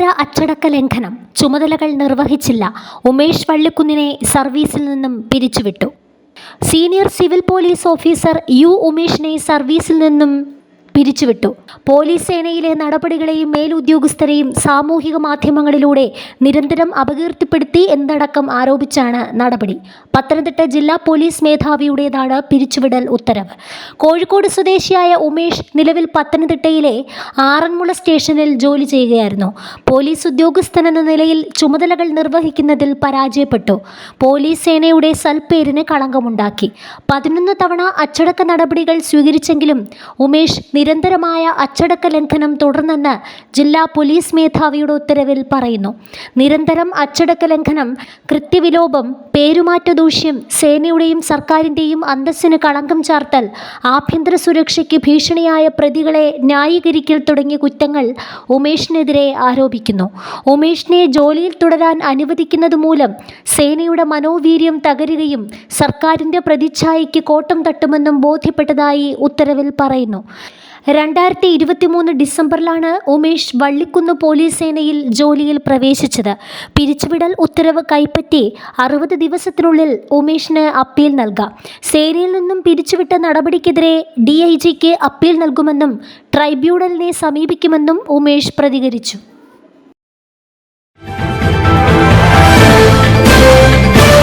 ഗുരുതര അച്ചടക്ക ലംഘനം, ചുമതലകൾ നിർവഹിച്ചില്ല. ഉമേഷ് വള്ളിക്കുന്നിനെ സർവീസിൽ നിന്നും പിരിച്ചുവിട്ടു. Senior civil police officer U ഉമേഷിനെ സർവീസിൽ നിന്നും പിരിച്ചുവിട്ടു. പോലീസ് സേനയിലെ നടപടികളെയും മേലുദ്യോഗസ്ഥരെയും സാമൂഹിക മാധ്യമങ്ങളിലൂടെ നിരന്തരം അപകീർത്തിപ്പെടുത്തി എന്നടക്കം ആരോപിച്ചാണ് നടപടി. പത്തനംതിട്ട ജില്ലാ പോലീസ് മേധാവിയുടേതാണ് പിരിച്ചുവിടൽ ഉത്തരവ്. കോഴിക്കോട് സ്വദേശിയായ ഉമേഷ് നിലവിൽ പത്തനംതിട്ടയിലെ ആറന്മുള സ്റ്റേഷനിൽ ജോലി ചെയ്യുകയായിരുന്നു. പോലീസ് ഉദ്യോഗസ്ഥനെന്ന നിലയിൽ ചുമതലകൾ നിർവഹിക്കുന്നതിൽ പരാജയപ്പെട്ടു. പോലീസ് സേനയുടെ സൽപ്പേരിന് കളങ്കമുണ്ടാക്കി. 11 തവണ അച്ചടക്ക നടപടികൾ സ്വീകരിച്ചെങ്കിലും ഉമേഷ് നിരന്തരമായ അച്ചടക്ക ലംഘനം തുടർന്നെന്ന് ജില്ലാ പോലീസ് മേധാവിയുടെ ഉത്തരവിൽ പറയുന്നു. നിരന്തരം അച്ചടക്ക ലംഘനം, കൃത്യവിലോപം, പേരുമാറ്റ ദൂഷ്യം, സേനയുടെയും സർക്കാരിൻ്റെയും അന്തസ്സിന് കളങ്കം ചാർത്തൽ, ആഭ്യന്തര സുരക്ഷയ്ക്ക് ഭീഷണിയായ പ്രതികളെ ന്യായീകരിക്കൽ തുടങ്ങിയ കുറ്റങ്ങൾ ഉമേഷിനെതിരെ ആരോപിക്കുന്നു. ഉമേഷിനെ ജോലിയിൽ തുടരാൻ അനുവദിക്കുന്നത് മൂലം സേനയുടെ മനോവീര്യം തകരുകയും സർക്കാരിൻ്റെ പ്രതിച്ഛായയ്ക്ക് കോട്ടം തട്ടുമെന്നും ബോധ്യപ്പെട്ടതായി ഉത്തരവിൽ പറയുന്നു. 2023 ഡിസംബറിലാണ് ഉമേഷ് വള്ളിക്കുന്ന് പോലീസ് സേനയിൽ ജോലിയിൽ പ്രവേശിച്ചത്. പിരിച്ചുവിടൽ ഉത്തരവ് കൈപ്പറ്റി 60 ദിവസത്തിനുള്ളിൽ ഉമേഷിന് അപ്പീൽ നൽകാം. സേനയിൽ നിന്നും പിരിച്ചുവിട്ട നടപടിക്കെതിരെ DIGക്ക് അപ്പീൽ നൽകുമെന്നും ട്രൈബ്യൂണലിനെ സമീപിക്കുമെന്നും ഉമേഷ് പ്രതികരിച്ചു.